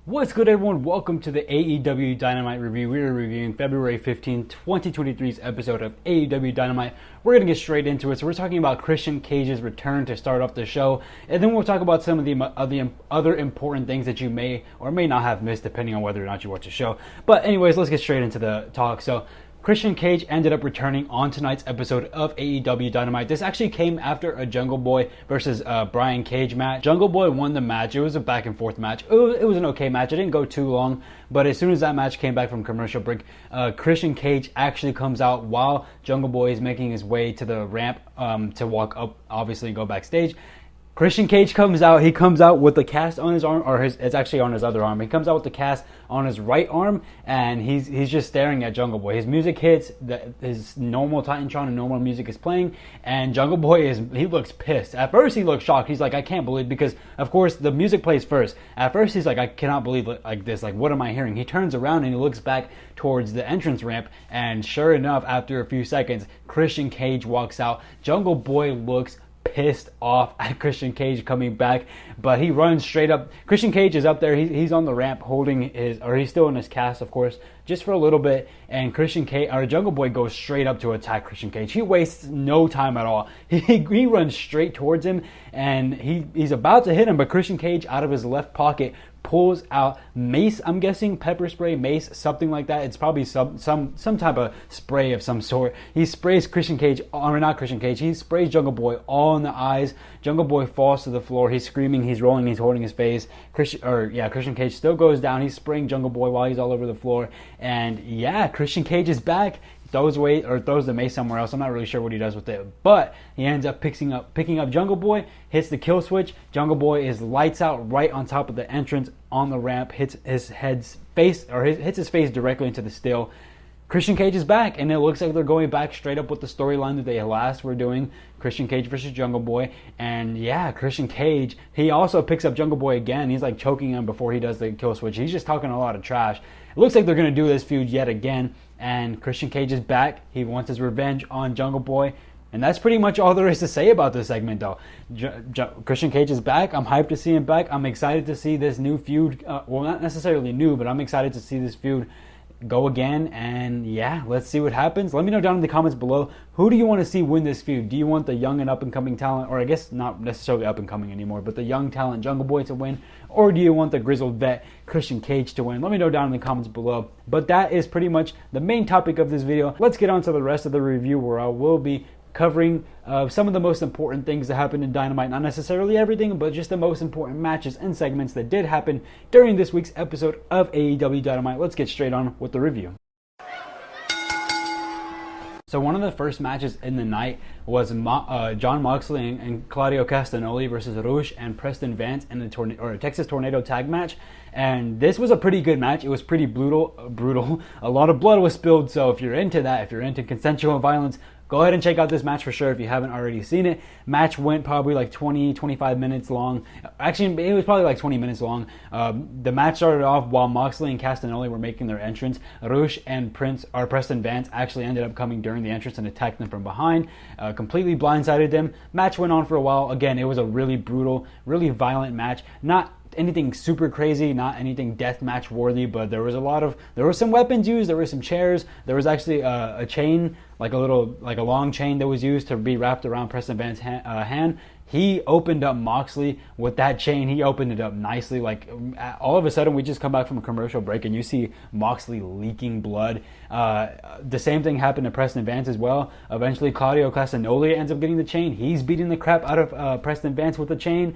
What's good, everyone? Welcome to the AEW Dynamite review. We are reviewing February 15, 2023's episode of AEW Dynamite. We're going to get straight into it. So we're talking about Christian Cage's return to start off the show, and then we'll talk about some of the other important things that you may or may not have missed, depending on whether or not you watch the show. But anyways, let's get straight into the talk. So Christian Cage ended up returning on tonight's episode of AEW Dynamite. This actually came after a Jungle Boy versus Brian Cage match. Jungle Boy won the match. It was a back and forth match. It was an okay match. It didn't go too long, but as soon as that match came back from commercial break, Christian Cage actually comes out while Jungle Boy is making his way to the ramp to walk up, obviously go backstage. Christian Cage comes out. He comes out with the cast on his arm, or it's actually on his other arm. He comes out with the cast on his right arm, and he's just staring at Jungle Boy. His music hits, his normal Titantron and normal music is playing, and Jungle Boy he looks pissed. At first he looks shocked. He's like, I can't believe, because of course the music plays first. At first he's like, I cannot believe like this. Like, what am I hearing? He turns around and he looks back towards the entrance ramp, and sure enough, after a few seconds, Christian Cage walks out. Jungle Boy looks pissed off at Christian Cage coming back, but he runs straight up. Christian Cage is up there. He's on the ramp holding he's still in his cast, of course, just for a little bit, and Jungle Boy goes straight up to attack Christian Cage. He wastes no time at all. He runs straight towards him, and he's about to hit him, but Christian Cage, out of his left pocket, pulls out mace, I'm guessing, pepper spray, mace, something like that. It's probably some type of spray of some sort. He sprays Christian Cage, or not Christian Cage, he sprays Jungle Boy all in the eyes. Jungle Boy falls to the floor. He's screaming, he's rolling, he's holding his face. Christian Cage still goes down. He's spraying Jungle Boy while he's all over the floor. And yeah, Christian Cage is back. Throws the mace somewhere else. I'm not really sure what he does with it, but he ends up picking up Jungle Boy, hits the kill switch. Jungle Boy is lights out right on top of the entrance on the ramp, hits his face directly into the steel. Christian Cage is back, and it looks like they're going back straight up with the storyline that they last were doing, Christian Cage versus Jungle Boy. And yeah, Christian Cage, he also picks up Jungle Boy again. He's like choking him before he does the kill switch. He's just talking a lot of trash. It looks like they're going to do this feud yet again, and Christian Cage is back. He wants his revenge on Jungle Boy. And that's pretty much all there is to say about this segment, though. Christian Cage is back. I'm hyped to see him back. I'm excited to see this new feud. Well, not necessarily new, but I'm excited to see this feud go again. And yeah, let's see what happens. Let me know down in the comments below, who do you want to see win this feud? Do you want the young and up-and-coming talent, or I guess not necessarily up-and-coming anymore, but the young talent Jungle Boy to win? Or do you want the grizzled vet Christian Cage to win? Let me know down in the comments below. But that is pretty much the main topic of this video. Let's get on to the rest of the review, where I will be covering some of the most important things that happened in Dynamite. Not necessarily everything, but just the most important matches and segments that did happen during this week's episode of AEW Dynamite. Let's get straight on with the review. So one of the first matches in the night was Jon Moxley and Claudio Castagnoli versus Rush and Preston Vance in the Texas Tornado tag match. And this was a pretty good match. It was pretty brutal. A lot of blood was spilled. So if you're into that, if you're into consensual violence, go ahead and check out this match for sure if you haven't already seen it. Match went probably like 20-25 minutes long. Actually, it was probably like 20 minutes long. The match started off while Moxley and Castagnoli were making their entrance. Rush and Preston Vance actually ended up coming during the entrance and attacked them from behind. Completely blindsided them. Match went on for a while. Again, it was a really brutal, really violent match. Not anything super crazy, not anything death match worthy, but there were some weapons used. There were some chairs. There was actually a chain, like a long chain that was used to be wrapped around Preston Vance's hand. He opened up Moxley with that chain. He opened it up nicely. Like, all of a sudden, we just come back from a commercial break and you see Moxley leaking blood. The same thing happened to Preston Vance as well. Eventually, Claudio Castagnoli ends up getting the chain. He's beating the crap out of Preston Vance with the chain.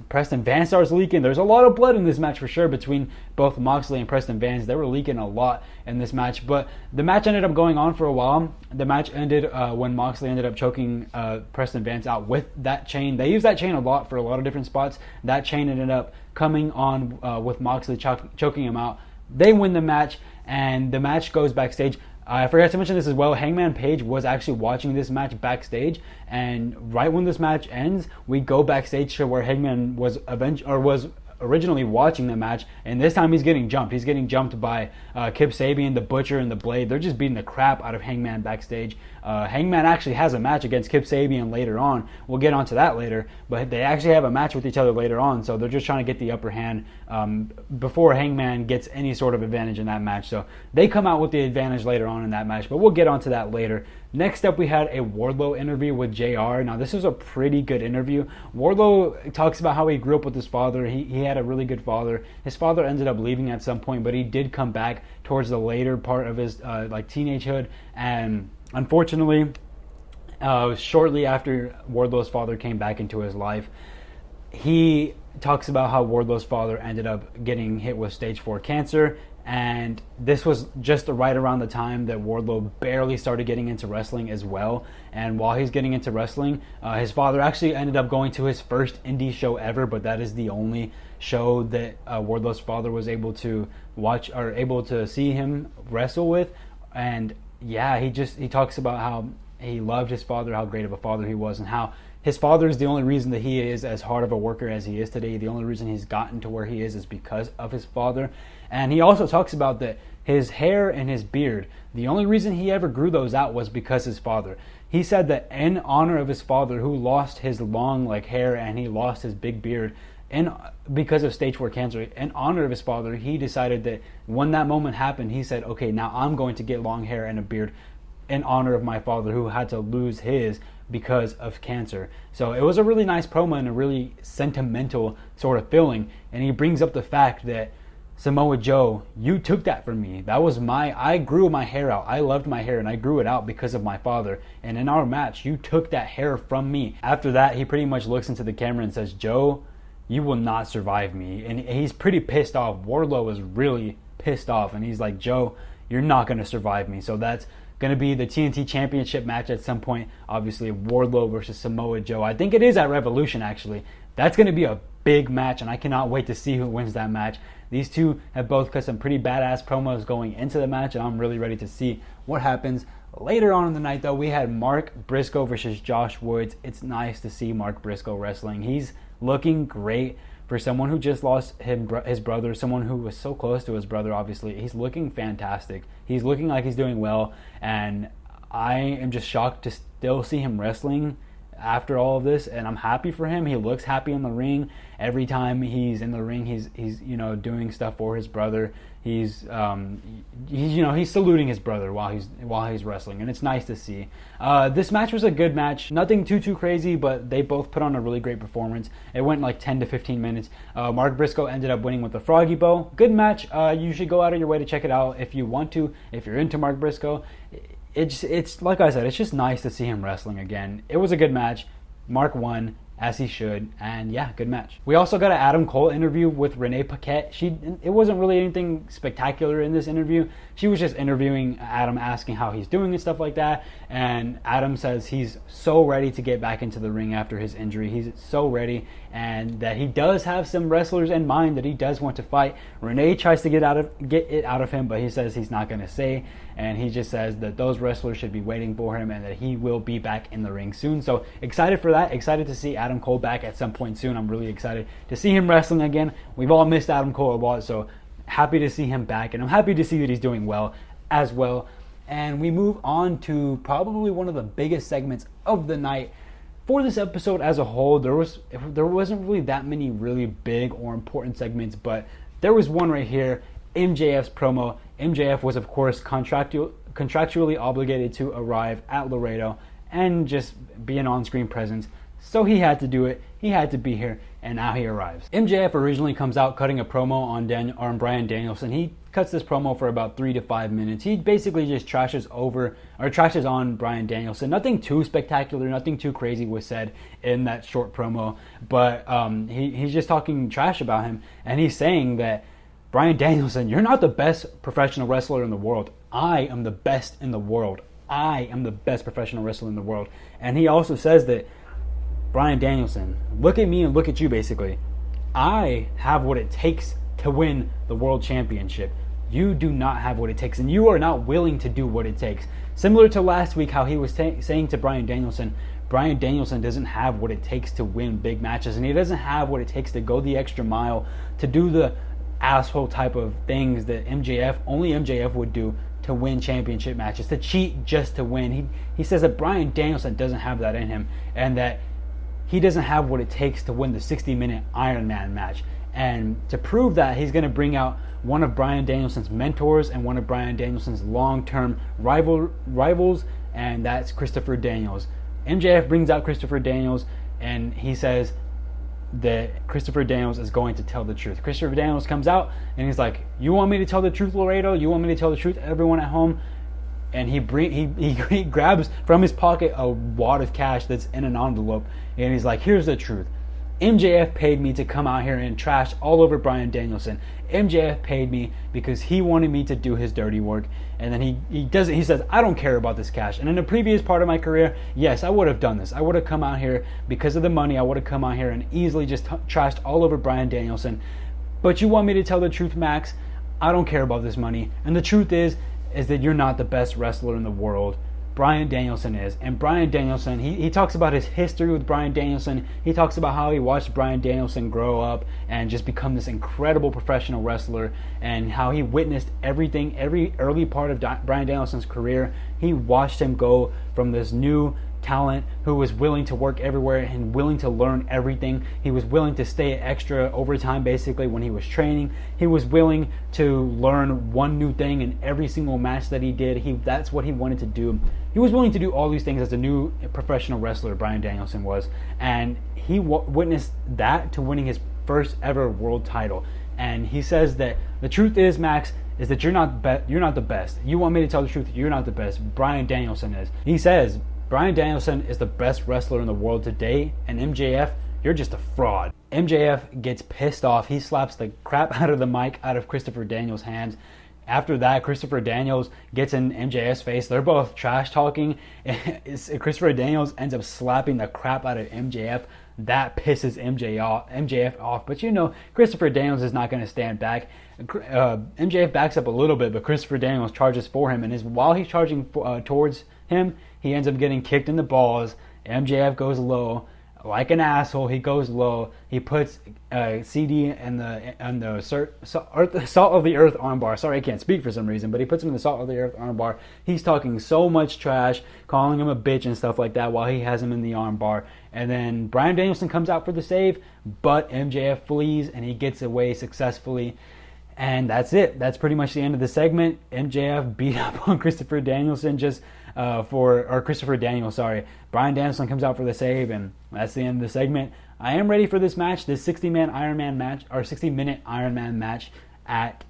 Preston Vance starts leaking. There's a lot of blood in this match for sure between both Moxley and Preston Vance. They were leaking a lot in this match, but the match ended up going on for a while. The match ended when Moxley ended up choking Preston Vance out with that chain. They use that chain a lot for a lot of different spots. That chain ended up coming on with Moxley choking him out. They win the match, and the match goes backstage. I forgot to mention this as well. Hangman Page was actually watching this match backstage, and right when this match ends, we go backstage to where Hangman was originally watching the match, and this time he's getting jumped. He's getting jumped by Kip Sabian, the Butcher, and the Blade. They're just beating the crap out of Hangman backstage. Hangman actually has a match against Kip Sabian later on. We'll get onto that later, but they actually have a match with each other later on, so they're just trying to get the upper hand before Hangman gets any sort of advantage in that match. So they come out with the advantage later on in that match, but we'll get onto that later. Next up, we had a Wardlow interview with JR. Now, this was a pretty good interview. Wardlow talks about how he grew up with his father. He had a really good father. His father ended up leaving at some point, but he did come back towards the later part of his teenagehood. And unfortunately, shortly after Wardlow's father came back into his life, he talks about how Wardlow's father ended up getting hit with stage 4 cancer. And this was just right around the time that Wardlow barely started getting into wrestling as well. And while he's getting into wrestling, his father actually ended up going to his first indie show ever, but that is the only show that Wardlow's father was able to watch or able to see him wrestle with. And yeah, he talks about how he loved his father, how great of a father he was, and how his father is the only reason that he is as hard of a worker as he is today. The only reason he's gotten to where he is because of his father. And he also talks about that his hair and his beard, the only reason he ever grew those out was because his father. He said that in honor of his father, who lost his long hair and he lost his big beard because of stage 4 cancer, in honor of his father, he decided that when that moment happened, he said, okay, now I'm going to get long hair and a beard in honor of my father, who had to lose his because of cancer. So it was a really nice promo and a really sentimental sort of feeling. And he brings up the fact that, Samoa Joe, you took that from me. I grew my hair out. I loved my hair and I grew it out because of my father. And in our match, you took that hair from me. After that, he pretty much looks into the camera and says, Joe, you will not survive me. And he's pretty pissed off. Wardlow is really pissed off. And he's like, Joe, you're not going to survive me. So that's going to be the TNT Championship match at some point. Obviously, Wardlow versus Samoa Joe. I think it is at Revolution, actually. That's going to be a big match, and I cannot wait to see who wins that match. These two have both cut some pretty badass promos going into the match, and I'm really ready to see what happens. Later on in the night, though, we had Mark Briscoe versus Josh Woods. It's nice to see Mark Briscoe wrestling. He's looking great for someone who just lost his brother, someone who was so close to his brother, obviously. He's looking fantastic. He's looking like he's doing well, and I am just shocked to still see him wrestling after all of this, and I'm happy for him. He looks happy in the ring. Every time he's in the ring, he's doing stuff for his brother. He's saluting his brother while he's wrestling, and it's nice to see. This match was a good match. Nothing too crazy, but they both put on a really great performance. It went like 10 to 15 minutes. Mark Briscoe ended up winning with the Froggy Bow. Good match. You should go out of your way to check it out if you want to. If you're into Mark Briscoe, it's like I said, it's just nice to see him wrestling again. It was a good match. Mark won, as he should, and yeah, good match. We also got an Adam Cole interview with Renee Paquette. It wasn't really anything spectacular in this interview. She was just interviewing Adam, asking how he's doing and stuff like that, and Adam says he's so ready to get back into the ring after his injury. He's so ready, and that he does have some wrestlers in mind that he does want to fight. Renee tries to get it out of him, but he says he's not going to say, and he just says that those wrestlers should be waiting for him and that he will be back in the ring soon. So excited for that. Excited to see Adam Cole back at some point soon. I'm really excited to see him wrestling again. We've all missed Adam Cole a lot, so happy to see him back, and I'm happy to see that he's doing well as well. And we move on to probably one of the biggest segments of the night. For this episode as a whole, there wasn't really that many really big or important segments, but there was one right here, MJF's promo. MJF was, of course, contractually obligated to arrive at Laredo and just be an on-screen presence. So he had to do it. He had to be here, and now he arrives. MJF originally comes out cutting a promo on Bryan Danielson. He cuts this promo for about 3 to 5 minutes. He basically just trashes on Bryan Danielson. Nothing too spectacular, nothing too crazy was said in that short promo, but he's just talking trash about him, and he's saying that, Bryan Danielson, you're not the best professional wrestler in the world. I am the best in the world. I am the best professional wrestler in the world. And he also says that, Bryan Danielson, look at me and look at you, basically. I have what it takes to win the world championship. You do not have what it takes, and you are not willing to do what it takes. Similar to last week, how he was saying to Bryan Danielson, Bryan Danielson doesn't have what it takes to win big matches, and he doesn't have what it takes to go the extra mile, to do the asshole type of things that only MJF would do to win championship matches, to cheat just to win. He says that Bryan Danielson doesn't have that in him, and that he doesn't have what it takes to win the 60-minute Iron Man match. And to prove that, he's going to bring out one of Bryan Danielson's mentors and one of Bryan Danielson's long-term rivals, and that's Christopher Daniels. MJF brings out Christopher Daniels, and he says that Christopher Daniels is going to tell the truth. Christopher Daniels comes out, and he's like, "You want me to tell the truth, Laredo? You want me to tell the truth, everyone at home?" And he grabs from his pocket a wad of cash that's in an envelope, and he's like, "Here's the truth. MJF paid me to come out here and trash all over Bryan Danielson. MJF paid me because he wanted me to do his dirty work." And then he does it. He says, "I don't care about this cash." And in the previous part of my career, yes, I would have done this. I would have come out here because of the money. I would have come out here and easily just trashed all over Bryan Danielson. But you want me to tell the truth, Max? I don't care about this money. And the truth is that you're not the best wrestler in the world. Bryan Danielson is. And Bryan Danielson, he talks about his history with Bryan Danielson. He talks about how he watched Bryan Danielson grow up and just become this incredible professional wrestler, and how he witnessed everything, every early part of Bryan Danielson's career. He watched him go from this new talent who was willing to work everywhere and willing to learn everything. He was willing to stay extra overtime basically when he was training. He was willing to learn one new thing in every single match that he did. That's what he wanted to do. He was willing to do all these things as a new professional wrestler, Bryan Danielson was. And he witnessed that to winning his first ever world title. And he says that the truth is, Max, is that you're not the best. You want me to tell the truth? You're not the best. Bryan Danielson is. He says, Bryan Danielson is the best wrestler in the world today, and MJF, you're just a fraud. MJF gets pissed off. He slaps the crap out of the mic out of Christopher Daniels' hands. After that, Christopher Daniels gets in MJF's face. They're both trash talking. Christopher Daniels ends up slapping the crap out of MJF. That pisses MJF off. But you know, Christopher Daniels is not going to stand back. MJF backs up a little bit, but Christopher Daniels charges for him. And while he's charging towards him, he ends up getting kicked in the balls. MJF goes low. Like an asshole, he goes low. He puts CD in the Salt of the Earth armbar. Sorry, I can't speak for some reason, but he puts him in the Salt of the Earth armbar. He's talking so much trash, calling him a bitch and stuff like that while he has him in the armbar. And then Bryan Danielson comes out for the save, but MJF flees and he gets away successfully. And that's it. That's pretty much the end of the segment. MJF beat up on Christopher Danielson Christopher Daniels, sorry. Bryan Danielson comes out for the save, and that's the end of the segment. I am ready for this match. This 60-minute Iron Man match at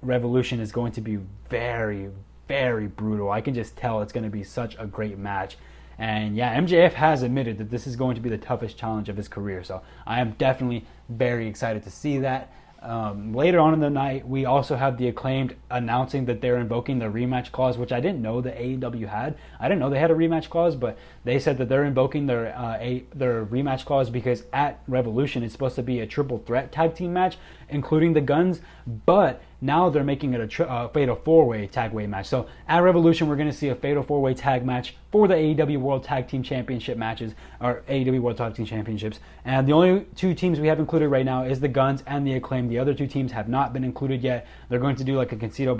Revolution is going to be very, very brutal. I can just tell it's going to be such a great match. And yeah, MJF has admitted that this is going to be the toughest challenge of his career. So I am definitely very excited to see that. Later on in the night, we also have the Acclaimed announcing that they're invoking the rematch clause, which I didn't know the AEW had. I didn't know they had a rematch clause, but they said that they're invoking their rematch clause because at Revolution it's supposed to be a triple threat tag team match, including the Guns, but now they're making it a fatal four-way tag-way match. So at Revolution, we're going to see a fatal four-way tag match for the AEW World Tag Team Championship matches, or AEW World Tag Team Championships. And the only two teams we have included right now is the Guns and the Acclaim. The other two teams have not been included yet. They're going to do like a casino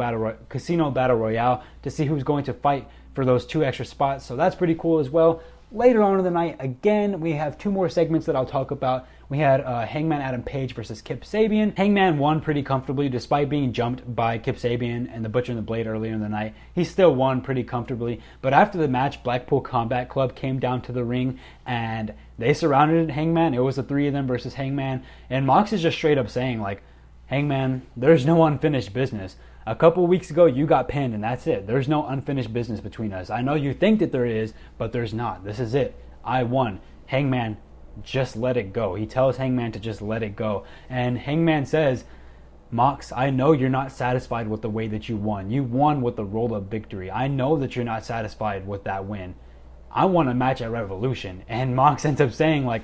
battle royale to see who's going to fight for those two extra spots. So that's pretty cool as well. Later on in the night, again, we have two more segments that I'll talk about. We had Hangman Adam Page versus Kip Sabian. Hangman won pretty comfortably despite being jumped by Kip Sabian and the Butcher and the Blade earlier in the night. He still won pretty comfortably. But after the match, Blackpool Combat Club came down to the ring and they surrounded Hangman. It was the three of them versus Hangman. And Mox is just straight up saying, like, Hangman, there's no unfinished business. A couple weeks ago, you got pinned, and that's it. There's no unfinished business between us. I know you think that there is, but there's not. This is it. I won. Hangman, just let it go. He tells Hangman to just let it go. And Hangman says, Mox, I know you're not satisfied with the way that you won. You won with the roll-up victory. I know that you're not satisfied with that win. I want a match at Revolution. And Mox ends up saying, like,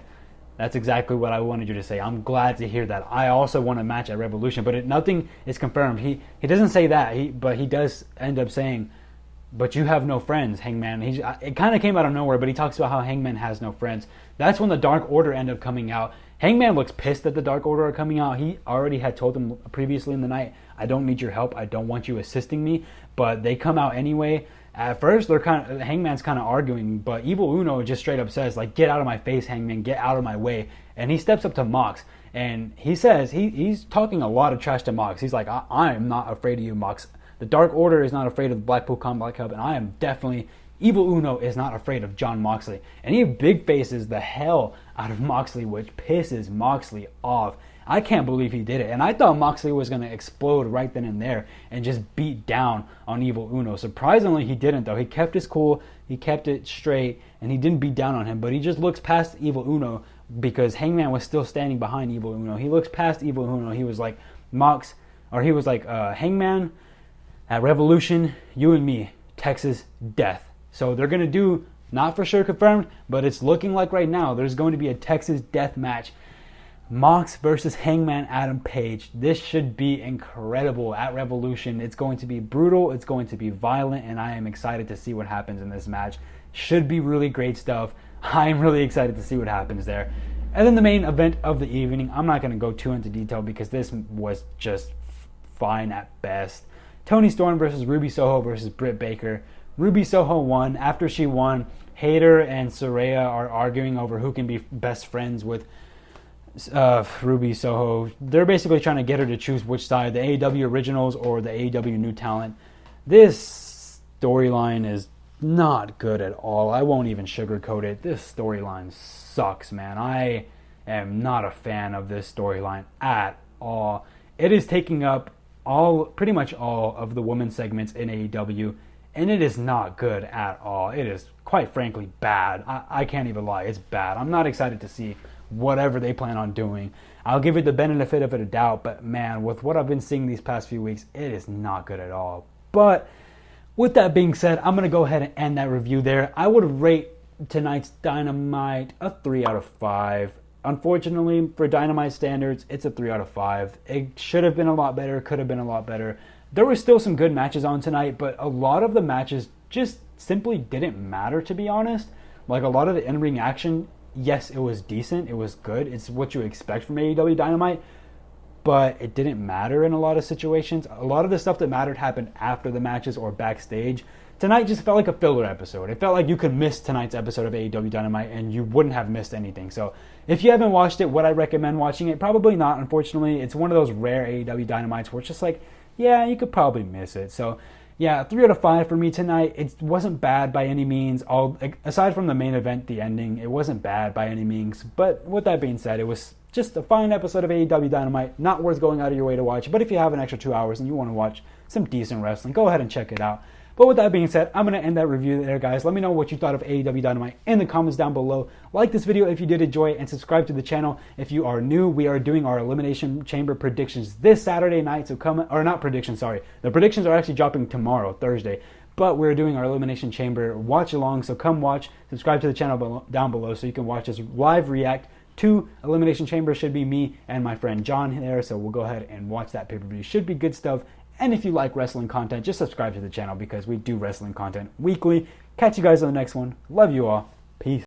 that's exactly what I wanted you to say. I'm glad to hear that. I also want a match at Revolution, but nothing is confirmed. He doesn't say that, but he does end up saying, but you have no friends, Hangman. It kind of came out of nowhere, but he talks about how Hangman has no friends. That's when the Dark Order ended up coming out. Hangman looks pissed that the Dark Order are coming out. He already had told them previously in the night, I don't need your help. I don't want you assisting me. But they come out anyway. At first, Hangman's kind of arguing, but Evil Uno just straight up says, like, get out of my face, Hangman, get out of my way. And he steps up to Mox, and he says, he's talking a lot of trash to Mox. He's like, I'm not afraid of you, Mox. The Dark Order is not afraid of the Blackpool Combat Club, and I am definitely... Evil Uno is not afraid of Jon Moxley. And he big faces the hell out of Moxley, which pisses Moxley off. I can't believe he did it. And I thought Moxley was going to explode right then and there and just beat down on Evil Uno. Surprisingly, he didn't, though. He kept his cool, he kept it straight, and he didn't beat down on him. But he just looks past Evil Uno because Hangman was still standing behind Evil Uno. He looks past Evil Uno. He was like, Hangman, at Revolution, you and me, Texas death. So they're going to do, not for sure confirmed, but it's looking like right now there's going to be a Texas death match. Mox versus Hangman Adam Page. This should be incredible at Revolution. It's going to be brutal, it's going to be violent, and I am excited to see what happens in this match. Should be really great stuff. I'm really excited to see what happens there. And then the main event of the evening, I'm not going to go too into detail because this was just fine at best. Toni Storm versus Ruby Soho versus Britt Baker. Ruby Soho won. After she won, Hayter and Saraya are arguing over who can be best friends with Ruby Soho. They're basically trying to get her to choose which side, the AEW Originals or the AEW New Talent. This storyline is not good at all. I won't even sugarcoat it. This storyline sucks, man. I am not a fan of this storyline at all. It is taking up pretty much all of the women's segments in AEW. And it is not good at all. It is, quite frankly, bad. I can't even lie. It's bad. I'm not excited to see whatever they plan on doing. I'll give it the benefit of a doubt, but man, with what I've been seeing these past few weeks, it is not good at all. But with that being said, I'm going to go ahead and end that review there. I would rate tonight's Dynamite a 3 out of 5. Unfortunately, for Dynamite standards, it's a 3 out of 5. It should have been a lot better, could have been a lot better. There were still some good matches on tonight, but a lot of the matches just simply didn't matter, to be honest. Like, a lot of the in-ring action, yes, it was decent, it was good, it's what you expect from AEW Dynamite, but it didn't matter in a lot of situations. A lot of the stuff that mattered happened after the matches or backstage. Tonight just felt like a filler episode. It felt like you could miss tonight's episode of AEW Dynamite and you wouldn't have missed anything. So if you haven't watched it, would I recommend watching it? Probably not, unfortunately. It's one of those rare AEW Dynamites where it's just like, yeah, you could probably miss it. So, yeah, 3 out of 5 for me tonight. It wasn't bad by any means. Aside from the main event, the ending, it wasn't bad by any means. But with that being said, it was just a fine episode of AEW Dynamite. Not worth going out of your way to watch. But if you have an extra 2 hours and you want to watch some decent wrestling, go ahead and check it out. But with that being said, I'm going to end that review there, guys. Let me know what you thought of AEW Dynamite in the comments down below. Like this video if you did enjoy it, and subscribe to the channel if you are new. We are doing our Elimination Chamber predictions this Saturday night, so come... Or not predictions, sorry. The predictions are actually dropping tomorrow, Thursday. But we're doing our Elimination Chamber watch along, so come watch. Subscribe to the channel down below so you can watch us live react to Elimination Chamber. Should be me and my friend John there, so we'll go ahead and watch that pay-per-view. Should be good stuff. And if you like wrestling content, just subscribe to the channel because we do wrestling content weekly. Catch you guys on the next one. Love you all. Peace.